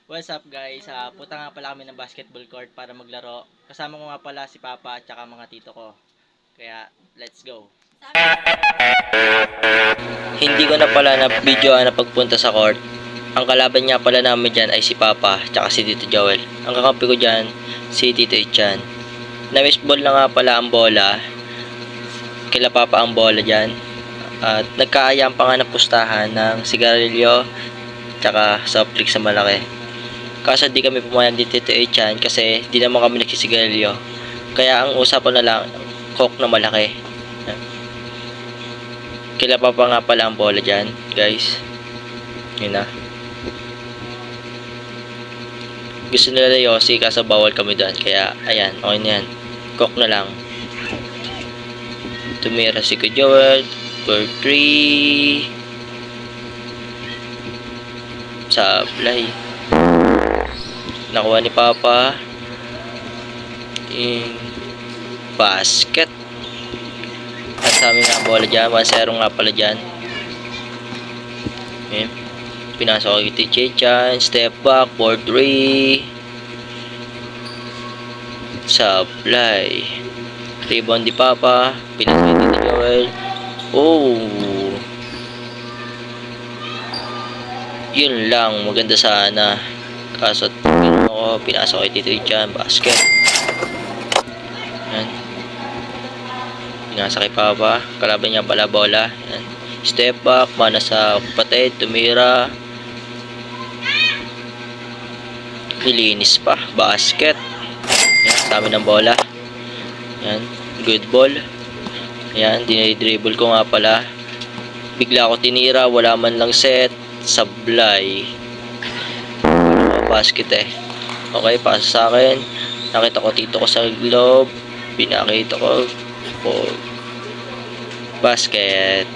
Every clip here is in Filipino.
What's up guys? Punta nga pala kami ng basketball court para maglaro. Kasama ko nga pala si Papa at saka mga tito ko. Kaya, let's go. Hindi ko na pala na video na pagpunta sa court. Ang kalaban nga pala namin dyan ay si Papa at saka si Tito Joel. Ang kakampi ko dyan, si Tito Ichan. Na-missball na nga pala ang bola. Kila Papa ang bola dyan. At nagkaayaan pa nga ng pustahan ng sigarilyo at saka soft drink sa malaki. Kaso di kami pumayag dito Ichan kasi di naman kami nagsisigarilyo. Kaya ang usapan na lang, coke na malaki. Kila pa nga pala ang bola dyan, guys. Yun na. Gusto nila Yossi kaso bawal kami doon. Kaya, ayan, okay na yan. Coke na lang. Tumira si Joel for 3. Sablay. Nakuha ni Papa. Basket. At sa amin nga bola dyan. 1-0 nga pala dyan. Okay. Pinasok ko yung Tichan. Step back. 4-3. Supply. Rebound di Papa. Pinasok ko yung Joel. Oh. Yun lang. Maganda sana. Kaso pinasok ko yung Tichan. Basket. Yan. Pinasa kay Papa. Kalaban niya pala bola. Yan. Step back. Mana sa kapatid. Tumira. Nilinis pa. Basket. Yan. Dami ng bola. Yan. Good ball. Yan. Dinidribble ko nga pala. Bigla ako tinira. Wala man lang set. Sablay. Basket eh. Okay. Pasa sa akin. Nakita ko tito ko sa loob. Pinakita ko. Basket.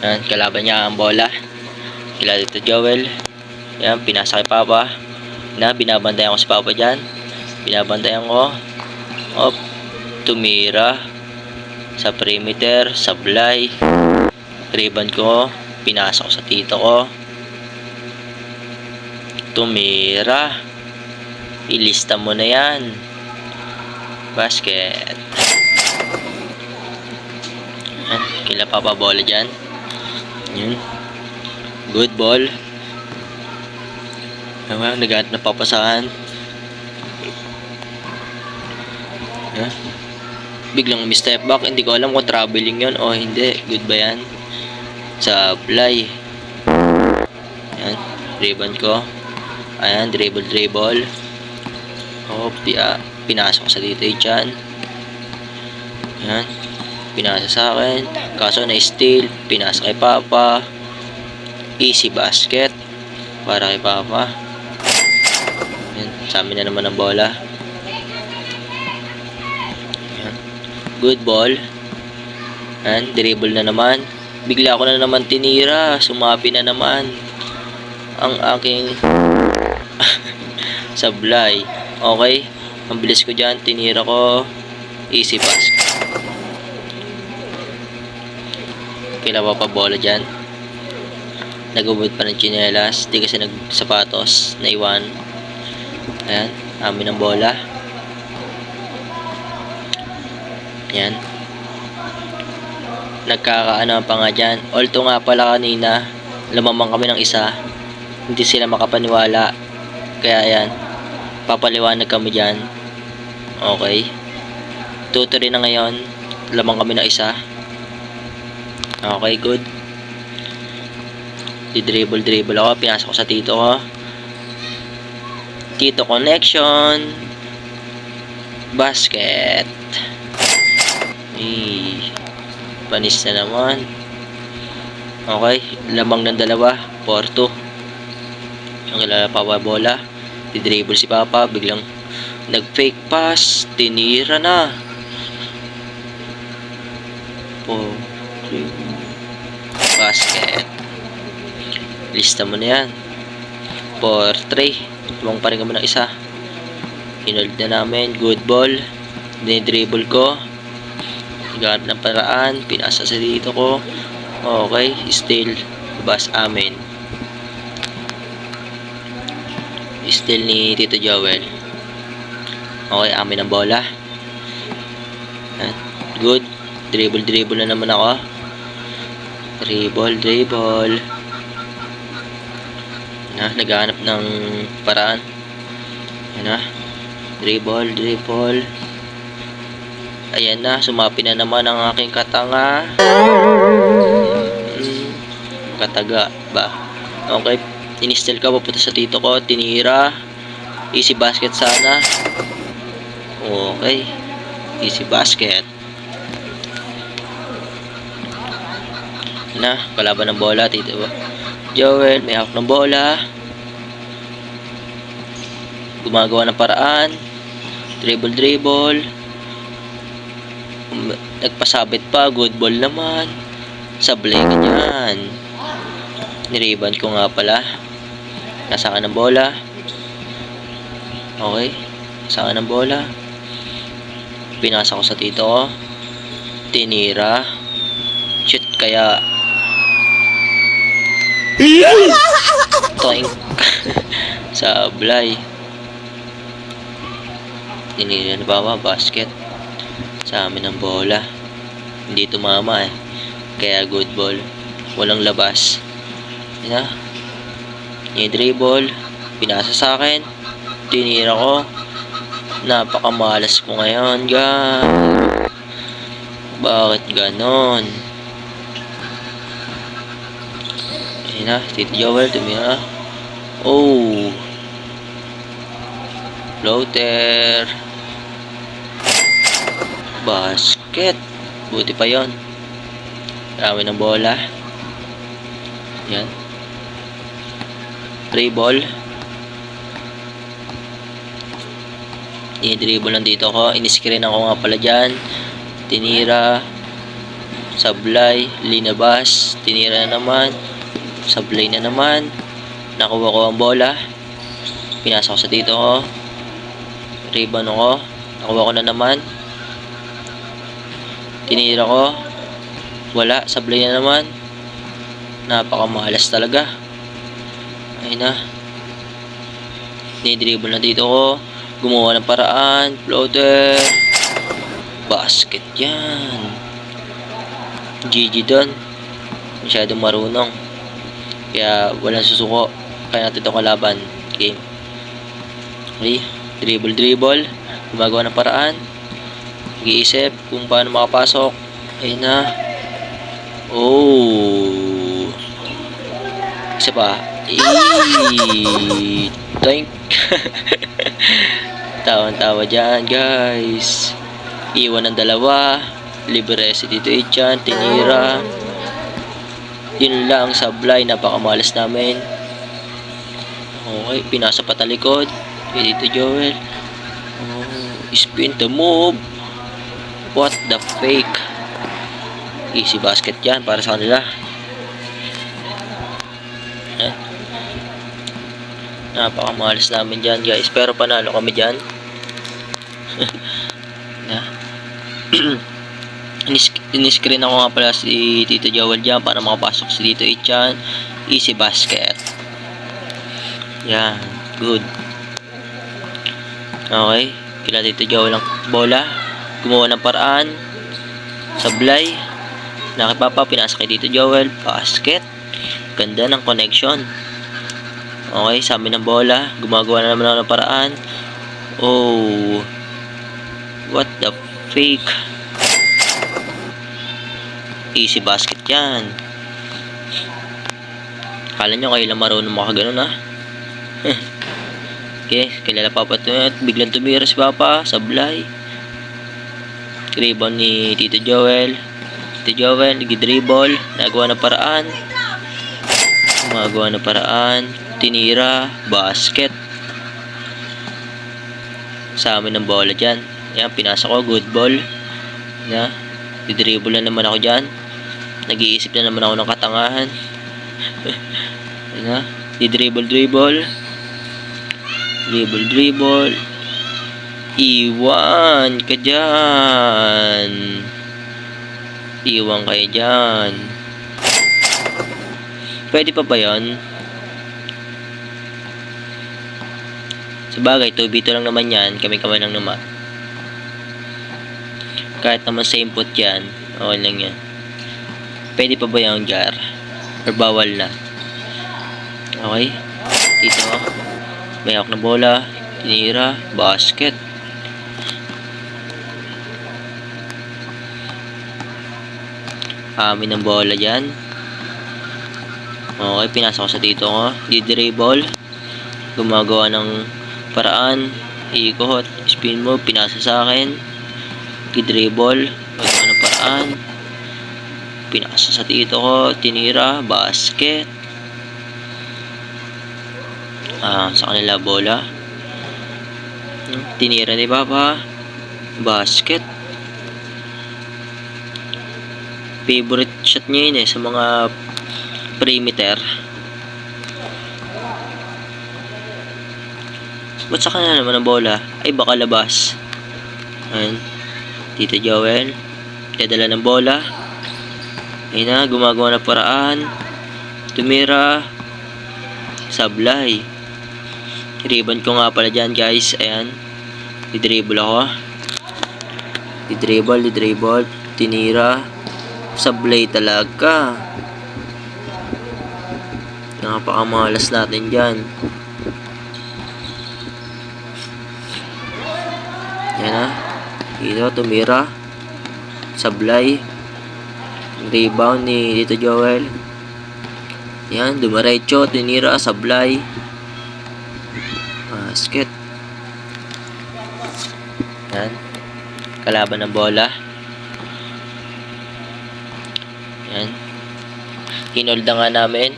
Yan, kalaban niya ang bola. Kila dito Joel. Yan, pinasa kay Papa. Na, binabantayan ko si Papa dyan. Binabantayan ko. Op, tumira. Sa perimeter, sablay. Rebound ko. Pinasa ko sa tito ko. Tumira. Ilista mo na yan. Basket. Yan, kila Papa bola dyan. Yun. Good ball. Yan, nag-aat na papasahan. Yan. Biglang step back. Hindi ko alam kung traveling yun o hindi. Good ba yan? Supply. Yan. Rebound ko. Ayan. Dribble. Oh, pinasok sa dito dyan. Yan. Pinasa sa akin. Kaso na-steal. Pinasa kay Papa. Easy basket. Para kay Papa. Yan. Sa amin na naman ang bola. Yan. Good ball. Yan. Dribble na naman. Bigla ko na naman tinira. Sumapi na naman ang aking sablay. Okay. Ang bilis ko dyan. Tinira ko. Easy basket. Kila pa bola dyan. Nagubod pa ng tsinelas. Di kasi nagsapatos. Naiwan. Ayan. Amin ang bola. Ayan. Nagkakaano pa nga dyan. Although nga pala kanina, lumamang kami ng isa. Hindi sila makapaniwala. Kaya ayan. Papaliwanag kami dyan. Okay. 2-3 na ngayon. Lamang kami ng isa. Okay, good. Di-dribble ako. Pinasok ko sa tito ko. Tito connection. Basket. Panis na naman. Okay. Lamang ng dalawa. 4-2. Yung kilala Papa bola. Di-dribble si Papa. Biglang nag-fake pass. Tinira na. 4-3. Basket. Lista mo na yan. 4-3. Tumang pa rin kami ng isa. Hinold na namin. Good ball. Dinidribble ko. Naghanap ng paraan. Pinasa sa dito ko. Okay. Still. Bas amin. Steal ni Tito Joel. Okay, amin ang bola. Yan. Good. Dribble na naman ako. Dribble. Na, naghahanap ng paraan. Yan na. Dribble. Ayan na, sumapi na naman ang aking katanga. Kataga ba? Okay, in-steal ka, papunta sa tito ko, tinira. Easy basket sana. Okay, easy basket. Na, kalaban ng bola, tito Joel, may hawak ng bola. Gumagawa ng paraan. Dribble. Nagpasabit pa, good ball naman. Sablay ganyan. Niriban ko nga pala. Nasaan ng bola. Okay, nasaan ng bola. Pinasa ko sa tito ko. Tinira. Shit, kaya toink. Sablay. Tinira na ba basket. Sa amin ang bola. Hindi tumama eh. Kaya good ball. Walang labas. Yan. Dribble. Pinasa sa akin. Tinira ko. Napakamalas ko ngayon, guys. Bakit ganon? Yan na. Tito Joel, tumira. Oh. Floater. Basket. Buti pa yon. Dami ng bola. Yan. Dribble. I-dribble lang dito ko. In-screen ako nga pala dyan. Tinira. Sablay. Linabas. Tinira na naman. Sablay na naman. Nakuha ko ang bola. Pinasa ko sa dito ko. Ribbon ako. Nakuha ko na naman. Tinira ko. Wala. Sablay na naman. Napakamalas talaga. Ayun na. Ni-dribble na dito ko. Gumawa ng paraan. Floater. Basket yan. GG doon. Masyadong marunong. Kaya walang susuko. Kaya natin itong kalaban. Game. Okay. Dribble. Gumagawa ng paraan. Nag-iisip kung paano makapasok. Ayun na. Oh. Isa pa. Tank. Tawan-tawa dyan, guys. Iwan ng dalawa. Libre si Tito Ichan. Tinira. Yun lang, sablay. Napakamalas namin. Okay. Pinasa pa talikod. Tito Joel. Oh, spin the move. What the fake? Easy basket yan para sa kanila. Napakamalas namin dyan, guys. Pero panalo kami dyan. In-screen ako nga pala si Tito Joel dyan para makapasok si Tito Ichan. Easy basket. Yan. Good. Okay. Kila Tito Joel ang bola. Gumawa ng paraan. Sablay. Nakipapa. Pinasa kay Tito Joel. Basket. Ganda ng connection. Okay. Sa amin ang bola. Gumagawa na naman ako ng paraan. Oh. What the fake? Easy basket yan. Kala nyo kayo lang marunong makaganon ha. Okay, kilala Papa Tuyot. Biglang tumira si Papa. Sablay. Rebound ni Tito Joel. Tito Joel, nag-dribble. Nagawa ng paraan. Gumagawa ng paraan. Tinira. Basket. Sa amin ang bola dyan. Yan, pinasa ko. Good ball. Yan. Di-dribble na naman ako dyan. Nag-iisip na naman ako ng katangahan. Yan. Di-dribble. Dribble. Iwan ka dyan. Iwan kayo dyan. Pwede pa ba yan? Sabagay, 2v2 lang naman yan. Kami-kamay lang naman. Kahit naman sa input yan, okay lang yan. Pwede pa ba yung jar? Or bawal na? Okay. Dito. May hawak na bola. Tinira. Basket. Amin ang bola dyan. Okay. Pinasa ko sa dito ko. Di-dribble. Gumagawa ng paraan. Ikot. Spin mo. Pinasa sa akin. Di-dribble. Gumagawa ng paraan. Pinasa sa dito ko. Tinira. Basket. Sa kanila bola. Tinira ni Papa. Basket. Favorite shot niya yun sa mga perimeter. Ba't sa kanila naman ang bola? Ay baka labas. Ayan. Tito Joel. Dadala ng bola. Ayun na. Gumagawa ng paraan. Tumira. Sablay. Ribbon ko nga pala dyan guys. Ayan. Di-dribble ako. Di-dribble. Tinira. Sablay talaga. Napakamalas natin dyan. Yan na. Dito. Tumira. Sablay. Rebound ni Tito Joel. Yan. Dumaretso. Tinira. Sablay. Basket. Yan. Kalaban ng bola. Yan. Hinold na nga namin.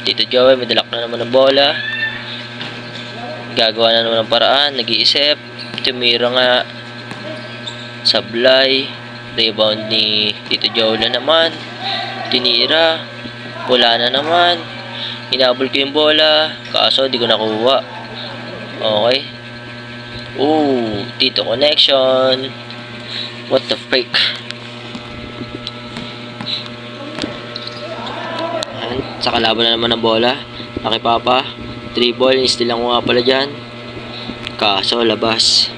Tito Joey, may dalak na naman ng bola. Gagawa na naman ng paraan. Nag-iisip. Tumira nga. Sablay. Rebound ni Tito Joey na naman. Tinira. Wala na naman. Hinabol ko yung bola. Kaso, di ko nakuha. Okay. Tito connection. What the freak? Ayan. Sa kalaban na naman ng bola. Kay Papa. Dribble. Instill lang ko nga pala dyan. Kaso, labas.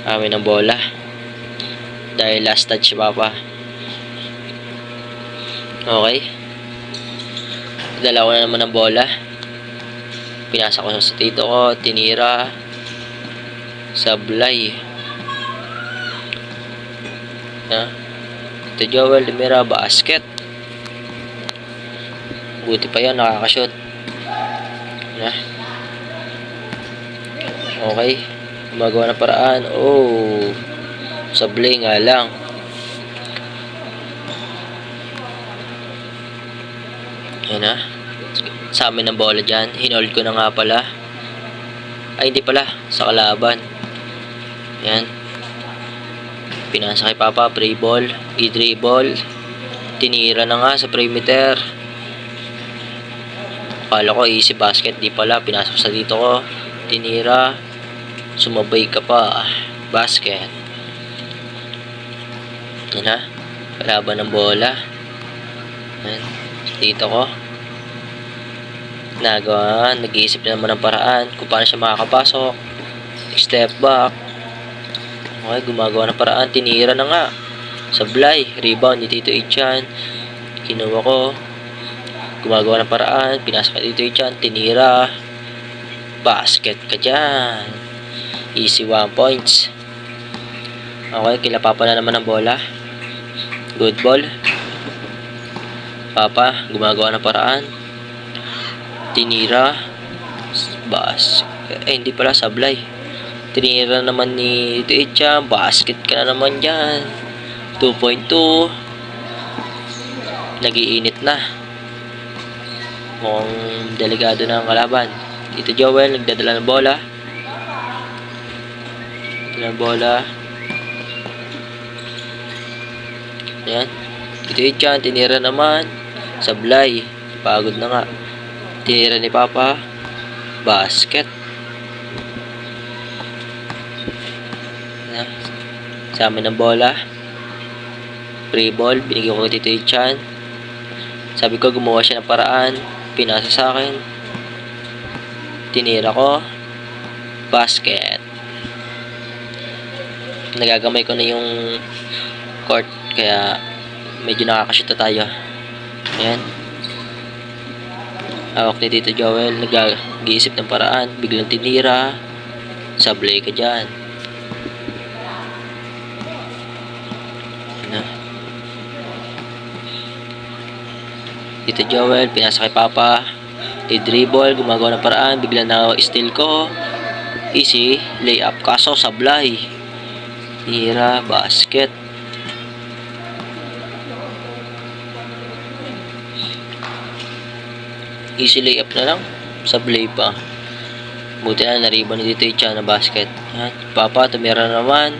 Amin ang bola. Dahil last touch si Papa. Okay. Dalawa na naman ang bola. Pinasa ko sa tito ko. Tinira. Sablay. Tito Joel. Tumira. Basket. Buti pa yan. Nakakashoot. Okay. Gumagawa ng paraan. Sablay nga lang. Yan na. Sa amin ang bola dyan. Hinold ko na nga pala. Ay, hindi pala. Sa kalaban. Yan. Pinasa kay Papa. Free ball. I-dribble. Tinira na nga sa perimeter. Akala ko easy basket. Di pala. Pinasok sa dito ko. Tinira. Sumabay ka pa. Basket. Yan na. Kalaban ng bola. Yan. Dito ko. Nag-iisip na naman ng paraan kung paano siya makakapasok. Step back. Okay, gumagawa ng paraan. Tinira na nga. Sablay. Rebound ni Tito Ichan. Kinuha ko. Gumagawa ng paraan. Pinasok kay Tito Ichan. Tinira. Basket ka dyan. Easy 1 points. Okay, kila Papa na naman ng bola. Good ball. Papa, gumagawa ng paraan. Tinira. Hindi pala, sablay. Tinira naman ni Techa. Basket ka na naman dyan. 2.2. Nagiinit na. Mukhang delikado na ang kalaban. Tito Joel, nagdadala ng bola. Ayan. Tito Techa, tinira naman. Sablay. Pagod na nga. Tinira ni Papa. Basket. Sa amin ng bola. Free ball. Binigyan ko kay Tito Ichan. Sabi ko gumawa siya ng paraan. Pinasa sa akin. Tinira ko. Basket. Nagagamay ko na yung court. Kaya medyo nakakashoot na tayo. Ayan. Hawak ni Tito Joel. Nag-iisip ng paraan. Biglang tinira. Sablay ka dyan. Ano? Tito Joel. Pinasa kay Papa. I-dribble. Gumagawa ng paraan. Biglang na-steal ko. Easy. Layup. Kaso sablay. Tinira. Basket. Easy layup na lang. Sablay pa. Buti na nariban ni Tito Icha na basket. Yan. Papa, tumira naman.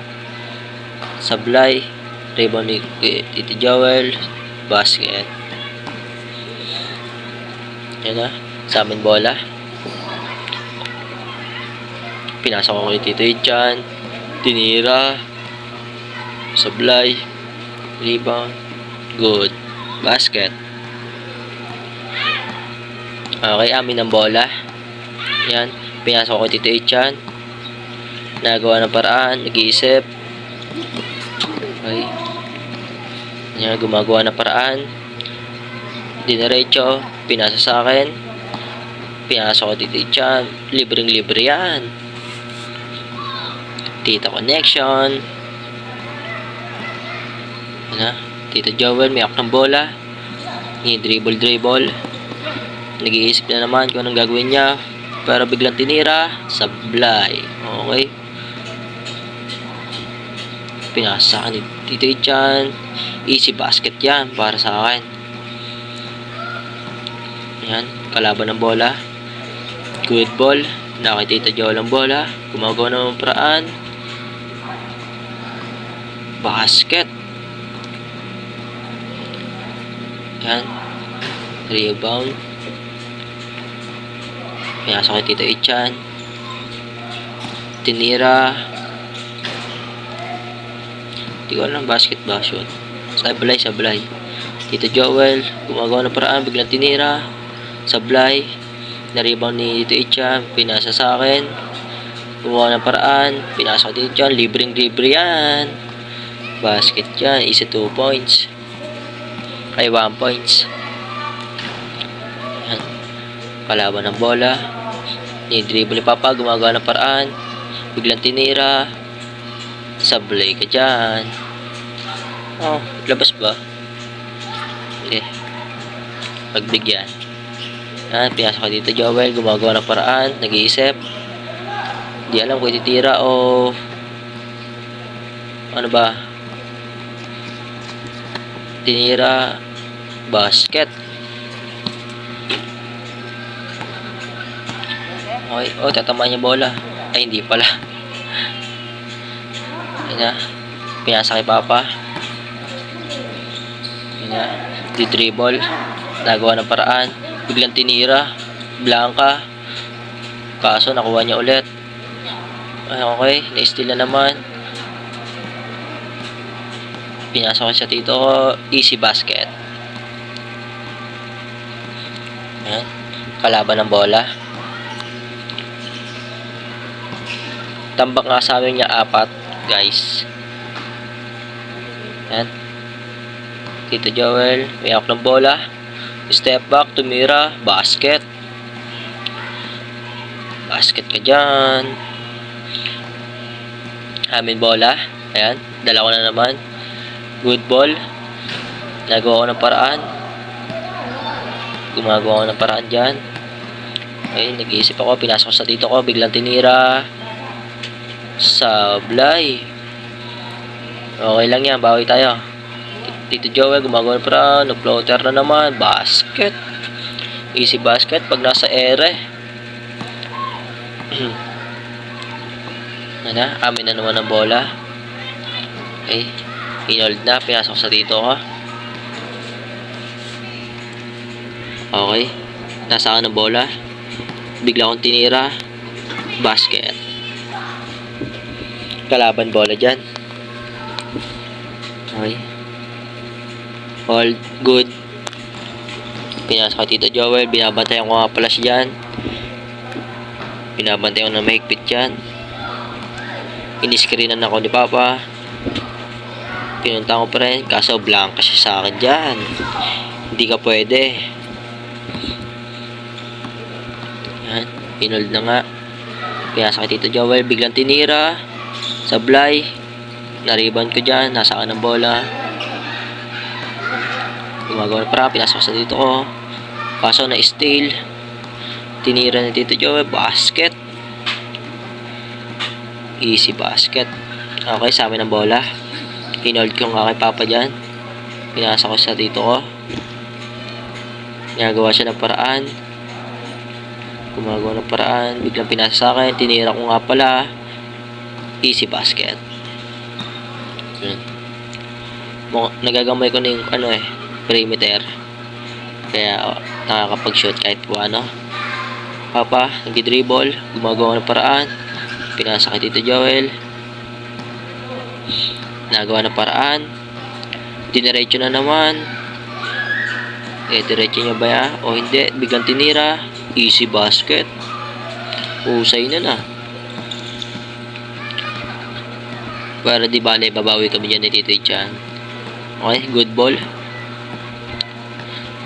Sablay. Ribbon ni Tito Joel. Basket. Yan na. Sa amin bola. Pinasok ko kay Tito Ichan. Tinira. Sablay. Rebound. Good. Basket. Okay, amin ang bola. Yan. Pinasok ko kay Tito Ichan. Nagawa ng paraan. Nag-iisip. Okay. Yan. Gumagawa ng paraan. Dinerecho. Pinasa sa akin. Pinasok ko Tito Ichan. Libreng-libre yan. Tito connection. Ano? Tito Joel. May ng bola. Dribble. Nag-iisip na naman kung anong gagawin niya. Pero biglang tinira. Sablay. Okay. Pinasa ka ni Tito Ichan. Easy basket yan para sa akin. Yan. Kalaban ng bola. Good ball. Nakita Tito Joel ang bola. Gumagawa ng paraan. Basket. Yan. Rebound. Pinasok kay Tito Ichan. Tinira. Hindi ko alam basket ba shoot. Sablay. Tito Joel. Gumagawa ng paraan. Biglang tinira. Sablay. Na-rebound ni Tito Ichan. Pinasa sa akin. Gumawa ng paraan. Pinasok kay Tito Ichan. Libreng-libre yan. Basket yan. Isa 2 points. Ay 1 points. Yan. Kalaban ng bola. Ni-dribble ni Papa. Gumagawa ng paraan. Biglang tinira. Sablay ka dyan. Oh, labas ba? Okay. Pagbigyan. Yan. Pinasok ka dito Joel. Gumagawa ng paraan. Nag-iisip. Di alam kung ititira o ano ba? Tinira. Basket. Okay. Oh, tatamaan niya bola. Ay, hindi pala. Yan na. Pinasa kay Papa. Yan na. Di-dribble. Nagawa ng paraan. Biglang tinira. Blanca. Kaso, nakuha niya ulit. Ay, okay. Na-steal na naman. Pinasa ko sa tito ko. Easy basket. Yan. Kalaban ng bola. Tambak nga sa amin niya 4, guys. Yan. Tito Joel. May hawak ng bola. Step back. Tumira. Basket. Basket ka dyan. Amin bola. Ayan. Dala ko na naman. Good ball. Nagawa ko ng paraan. Gumagawa ko ng paraan dyan. Okay. Nag-iisip ako. Pinasok sa tito ko. Biglang tinira. Sablay. Okay lang yan. Bawi tayo. Tito Joel. Gumagawa ng paraan. Nag-floater na naman. Basket. Easy basket. Pag nasa ere. Ano? Amin na naman ang bola. Okay. Inold na. Pinasok sa tito ko. Okay. Nasa akin ang bola. Bigla akong tinira. Basket. Kalaban bola dyan. Okay. All good. Pinasok kay Tito Joel. Binabantayan ko nga pala siya dyan. Pinabantay ko na mahigpit yan. Iniskrinan ako ni Papa. Pinunta ko pa rin. Kaso blanca siya sa akin dyan. Hindi ka pwede. Yan. Pinold na nga. Kaya sa Tito Joel, biglang tinira. Sablay. Nariban ko dyan. Nasa akin ng bola. Gumagawa na para. Pinasok sa dito ko. Kaso na steal. Tinira ni Tito Joel. Basket. Easy basket. Okay, sa amin ang bola. Hinold ko nga kay Papa dyan. Pinasa ko sa tito ko. Ginagawa siya ng paraan. Gumagawa ng paraan. Biglang pinasa sa akin. Tinira ko nga pala. Easy basket. Nagagamay ko ng perimeter. Kaya nakakapag-shoot kahit po ano. Papa, nag-dribble. Gumagawa ng paraan. Pinasa kay Tito Joel. Nagawa ng paraan. Diniretso na naman. Diretso niya ba ya? O hindi? Biglang tinira. Easy basket. Usay na. Para di bale, babawi kami dyan ni Tito Chan. Okay, good ball.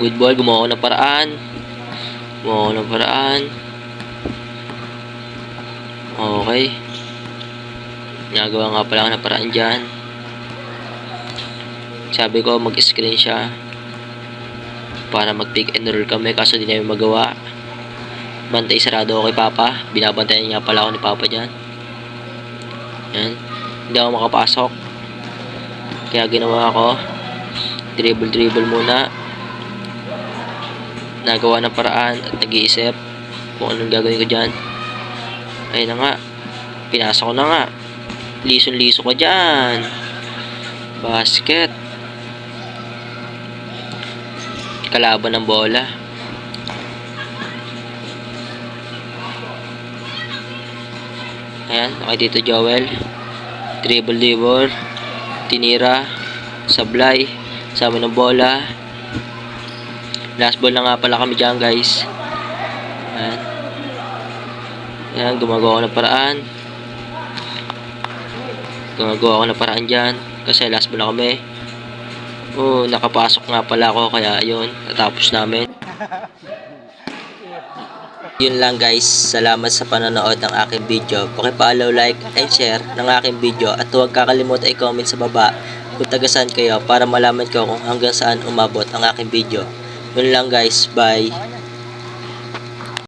Good ball. Gumawa ng paraan. Okay. Nagawa nga pala ng paraan dyan. Sabi ko mag-screen siya para mag-pick and roll kami, kaso di namin magawa. Bantay sarado ako kay Papa. Binabantayan niya pala ako ni Papa dyan. Yan. Hindi ako makapasok. Kaya ginawa ko, dribble muna. Nagawa ng paraan at nag-iisip kung anong gagawin ko dyan. Ayun na nga. Pinasok ko na nga. Lison-liso ka dyan. Basket. Kalaban ng bola. Ayan, okay Tito Joel. Dribble. Tinira. Sablay. Sama ng bola. Last ball na nga pala kami dyan, guys. Ayan. Ayan, gumagawa ko ng paraan. Dyan. Kasi last ball na kami. Oh, nakapasok nga pala ako. Kaya yun, natapos namin. Yun lang guys. Salamat sa panonood ng aking video. Paki-follow, like, and share ng aking video. At huwag kakalimutan i-comment sa baba kung taga-saan kayo para malaman ko kung hanggang saan umabot ang aking video. Yun lang guys. Bye.